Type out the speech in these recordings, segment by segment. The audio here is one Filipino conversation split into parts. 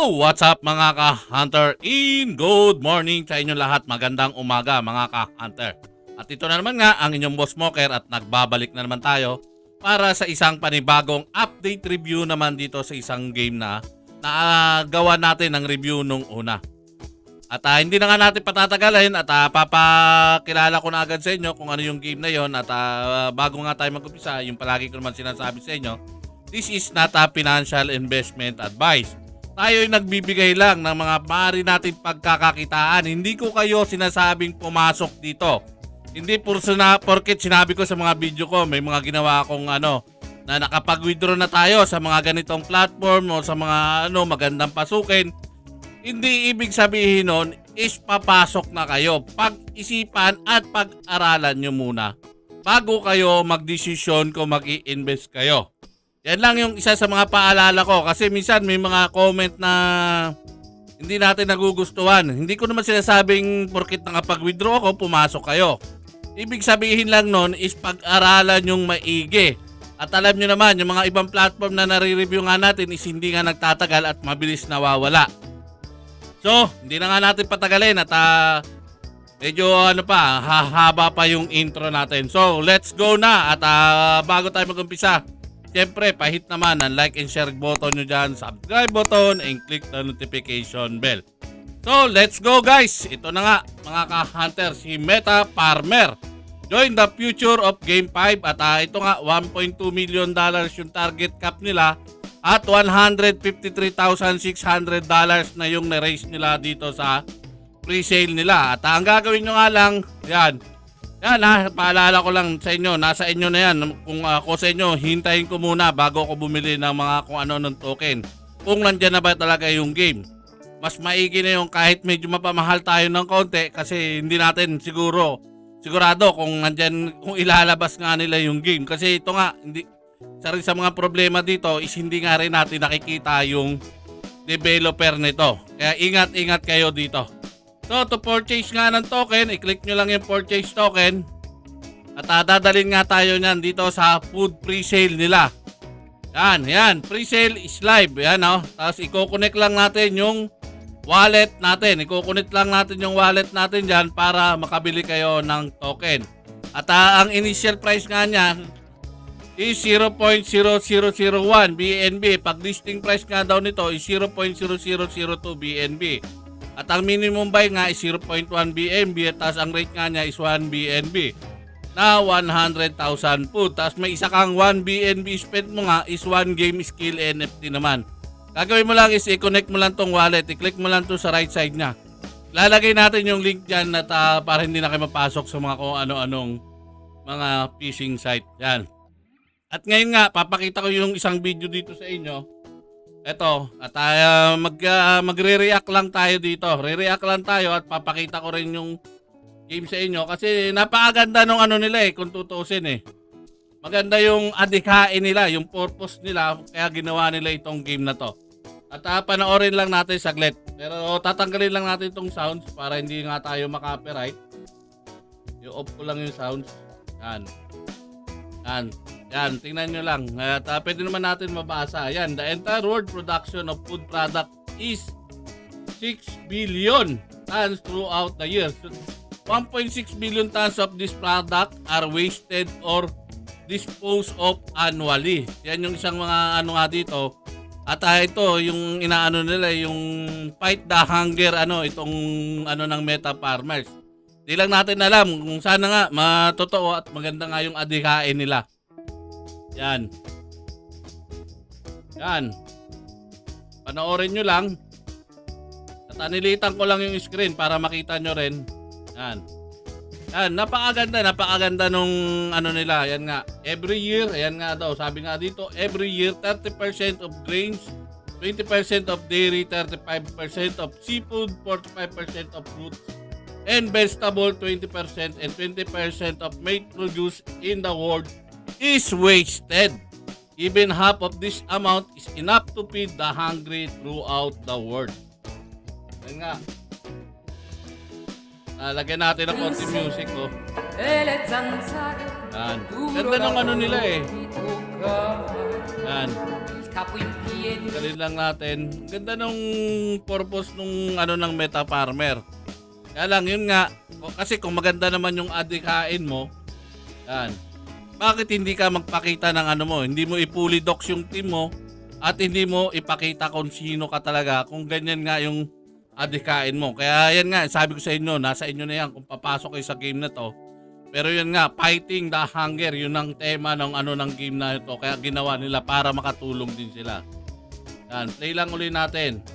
Yo! What's up mga ka-hunter? Good morning sa inyo lahat. Magandang umaga mga ka-hunter. At ito na naman nga ang inyong boss smoker at nagbabalik na naman tayo para sa isang panibagong update review naman dito sa isang game na gawa natin ng review nung una. At hindi na nga natin patatagalin at papakilala ko na agad sa inyo kung ano yung game na yon. At bago nga tayo mag-umpisa, yung palagi ko naman sinasabi sa inyo, this is not a financial investment advice. Tayo ay nagbibigay lang ng mga maaari natin pagkakakitaan. Hindi ko kayo sinasabing pumasok dito. Hindi porket sinabi ko sa mga video ko, may mga ginawa akong na nakapag-withdraw na tayo sa mga ganitong platform o sa mga magandang pasukin. Hindi ibig sabihin nun is papasok na kayo. Pag-isipan at pag-aralan nyo muna bago kayo magdesisyon kung mag-i-invest kayo. Yan lang yung isa sa mga paalala ko kasi minsan may mga comment na hindi natin nagugustuhan. Hindi ko naman sinasabing porkit nakapag-withdraw ako, pumasok kayo. Ibig sabihin lang nun is pag-aralan yung maigi. At alam nyo naman, yung mga ibang platform na nare-review nga natin is hindi nga nagtatagal at mabilis nawawala. So, hindi na nga natin patagalin at medyo hahaba pa yung intro natin. So, let's go na at bago tayo mag-umpisa, siyempre, pahit naman ang like and share button nyo dyan, subscribe button, and click the notification bell. So, let's go guys! Ito na nga, mga ka-hunter, si Meta Farmer. Join the future of Game 5 at ito nga, $1.2 million yung target cap nila at $153,600 na yung na-raise nila dito sa pre-sale nila. At ang gagawin nyo nga lang, yan paalala ko lang sa inyo, nasa inyo na yan. Kung ako sa inyo, hintayin ko muna bago ako bumili ng mga kung ano ng token. Kung nandyan na ba talaga yung game. Mas maigi na yung kahit medyo mapamahal tayo ng konti kasi hindi natin sigurado kung nandyan, kung ilalabas nga nila yung game. Kasi ito nga, isa rin sa mga problema dito is hindi nga rin natin nakikita yung developer nito. Kaya ingat-ingat kayo dito. So, to purchase nga ng token, i-click nyo lang yung purchase token. At dadalhin nga tayo nyan dito sa food pre-sale nila. Yan, pre-sale is live. Yan, Tapos, i-connect lang natin yung wallet natin. I-connect lang natin yung wallet natin dyan para makabili kayo ng token. At ang initial price nga niyan is 0.0001 BNB. Pag listing price nga daw nito is 0.0002 BNB. At ang minimum buy nga is 0.1 BNB at ang rate nga niya is 1 BNB na 100,000 po. Tapos may isa kang 1 BNB spend mo nga is 1 game skill NFT naman. Gagawin mo lang is i-connect mo lang tong wallet. I-click mo lang to sa right side niya. Lalagay natin yung link dyan at para hindi na kayo mapasok sa mga kung ano-anong mga phishing site. Yan. At ngayon nga, papakita ko yung isang video dito sa inyo. Eto, at magre-react lang tayo dito. Re-react lang tayo at papakita ko rin yung game sa inyo kasi napakaganda nung nila kung tutuusin Maganda yung adhikain nila, yung purpose nila kaya ginawa nila itong game na to. At panoorin lang natin saglit. Pero tatanggalin lang natin itong sounds para hindi nga tayo makopyright. I-off ko lang yung sounds. Yan, tingnan nyo lang. At pwede naman natin mabasa. Yan, the entire world production of food product is 6 billion tons throughout the year. So, 1.6 billion tons of this product are wasted or disposed of annually. Yan yung isang mga nga dito. At ito, yung inaano nila, yung fight the hunger, itong ng Meta Farmers. Di lang natin alam kung sana nga matotoo at maganda nga yung adhikain nila. Yan. Panoorin nyo lang. At anilitan ko lang yung screen para makita nyo rin. Yan, napakaganda nung nila. Yan nga, every year, ayan nga daw, sabi nga dito, every year 30% of grains, 20% of dairy, 35% of seafood, 45% of fruits and vegetable, 20% and 20% of meat produce in the world is wasted. Even half of this amount is enough to feed the hungry throughout the world. Yan nga. Lagyan natin ng konti music Yan. Ganda ng nila Yan. Galin lang natin. Ganda nung purpose nung ano ng Meta Farmer. Kaya lang yun nga, kasi kung maganda naman yung adikain mo, yan. Bakit hindi ka magpakita ng ano mo? Hindi mo i-fully docs yung team mo at hindi mo ipakita kung sino ka talaga kung ganyan nga yung adikain mo. Kaya yan nga, sabi ko sa inyo, nasa inyo na yan kung papasok kayo sa game na to. Pero yun nga, fighting the hunger, yun ang tema ng ano ng game na ito. Kaya ginawa nila para makatulong din sila. Yan, play lang ulit natin.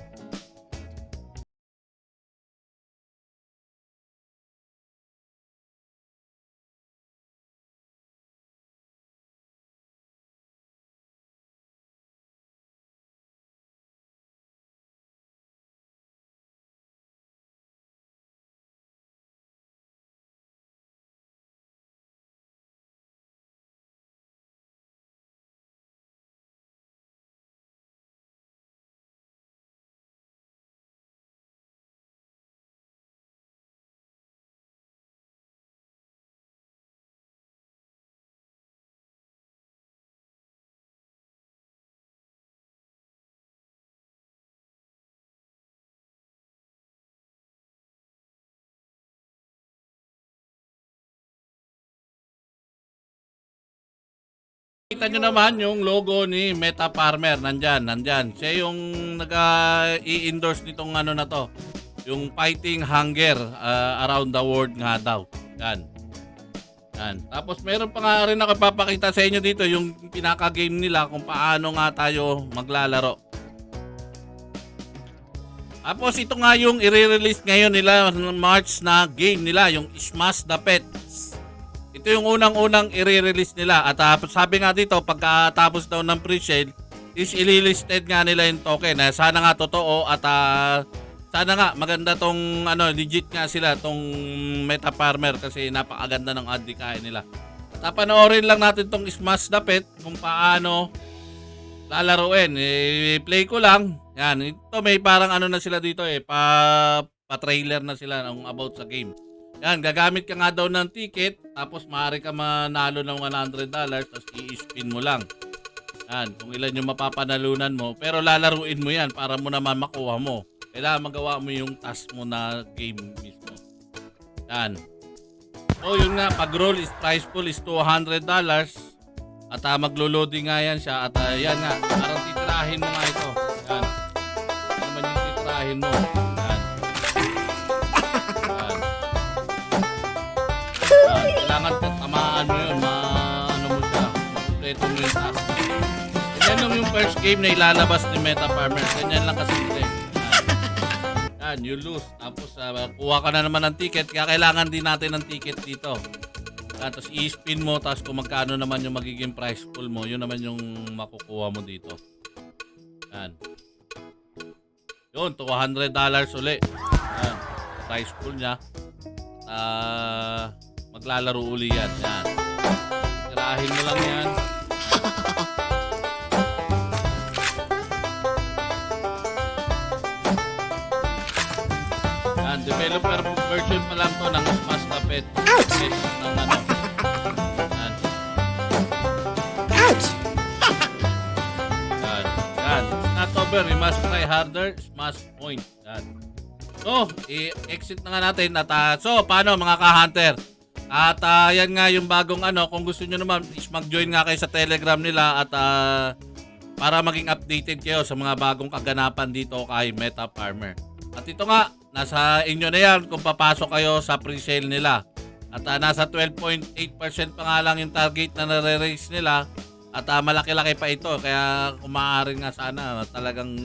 Kita nyo naman yung logo ni Meta Farmer, nandyan. Siya yung nag-i-endorse nitong ano na to. Yung fighting hunger around the world nga daw. Yan. Tapos meron pa nga rin ako papakita sa inyo dito yung pinaka-game nila kung paano nga tayo maglalaro. Tapos ito nga yung i-release ngayon nila ng March na game nila, yung Smash the Pet. Ito yung unang-unang i-release nila at sabi nga dito pagkatapos daw ng pre-sale is ililisted nga nila yung token. Sana nga totoo at sana nga maganda tong ano, legit nga sila tong Meta Farmer kasi napakaganda ng adikain nila. At panoorin lang natin tong Smash the Pet kung paano lalaruin. Play ko lang. Yan, ito may parang ano na sila dito pa-trailer na sila ng about sa game. Yan, gagamit ka nga daw ng ticket, tapos maaari ka manalo ng $100, tapos i-spin mo lang. Yan, kung ilan yung mapapanalunan mo, pero lalaruin mo yan para mo naman makuha mo. Kailangan magawa mo yung task mo na game mismo. Yan. So yun nga, pag-roll is prize pool is $200. At maglo-loading nga yan siya. At yan nga, parang titirahin mo nga ito. Yan. Ano naman yung titirahin mo? Kailangan tamaan mo yun, ano mo siya, kompleto mo yung task. Ganyan lang yung first game na ilalabas ni Meta Farmer. Ganyan lang kasi ito. Yan, you lose. Tapos kuha ka na naman ng ticket, kaya kailangan din natin ng ticket dito. Tapos i-spin mo, tapos kung magkano naman yung magiging prize pool mo, yun naman yung makukuha mo dito. Yan. Yun, $200 ulit. Yan, prize pool niya. Maglalaro uli yan. Yan. Tirahin mo lang yan. Yan. Developer version pa lang to ng Smash the Pet. Ouch! Ng ano. Yan. Ouch! Yan. Yan. Not over. We must try harder. Smash point. Yan. So, i-exit na nga natin. At, so, paano mga ka-hunter? At yan nga yung bagong ano, kung gusto nyo naman is mag-join nga kayo sa Telegram nila at para maging updated kayo sa mga bagong kaganapan dito kay Meta Farmer. At ito nga, nasa inyo na yan kung papasok kayo sa pre-sale nila. At nasa 12.8% pa nga lang yung target na nare-raise nila at malaki-laki pa ito. Kaya kung maaari nga sana talagang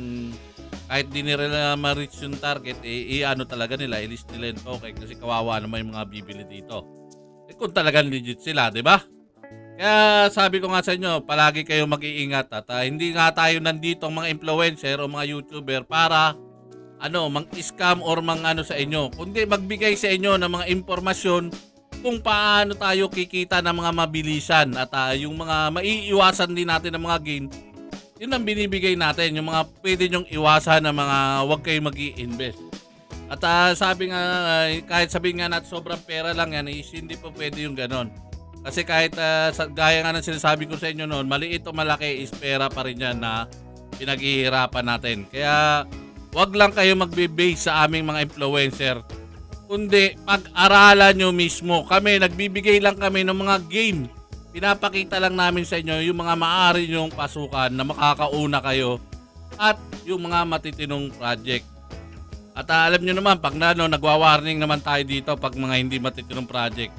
kahit di nila ma-reach yung target, i-ano talaga nila, i-list nila yung token kasi kawawa naman yung mga bibili dito. Kung talagang legit sila, di ba? Kaya sabi ko nga sa inyo, palagi kayo mag-iingat at hindi nga tayo nandito mga influencer o mga YouTuber para mang-scam or mang-ano sa inyo. Kundi magbigay sa inyo ng mga impormasyon kung paano tayo kikita ng mga mabilisan at yung mga maiiwasan din natin ng mga gain. Yun ang binibigay natin, yung mga pwede nyong iwasan ng mga huwag kayo mag-i-invest. At sabi nga, kahit sabihin nga natin sobrang pera lang yan, hindi pa pwede yung ganon. Kasi kahit gaya nga ng sinasabi ko sa inyo noon, maliit o malaki is pera pa rin yan na pinaghihirapan natin. Kaya wag lang kayo magbe-base sa aming mga influencer. Kundi pag-aralan nyo mismo. Kami, nagbibigay lang kami ng mga game. Pinapakita lang namin sa inyo yung mga maaari nyong pasukan na makakauna kayo at yung mga matitinong project. At alam nyo naman, pag nagwa-warning naman tayo dito pag mga hindi matitinong project.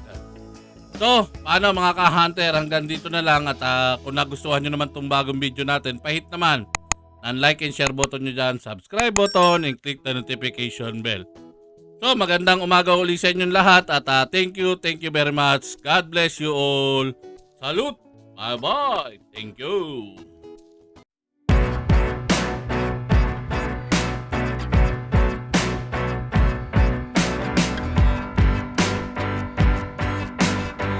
So, paano mga ka-hunter, hanggang dito na lang. At kung nagustuhan nyo naman itong bagong video natin, pahit naman ng like and share button nyo dyan, subscribe button, and click the notification bell. So, magandang umaga uli sa inyong lahat at thank you very much. God bless you all. Salute! Bye-bye! Thank you!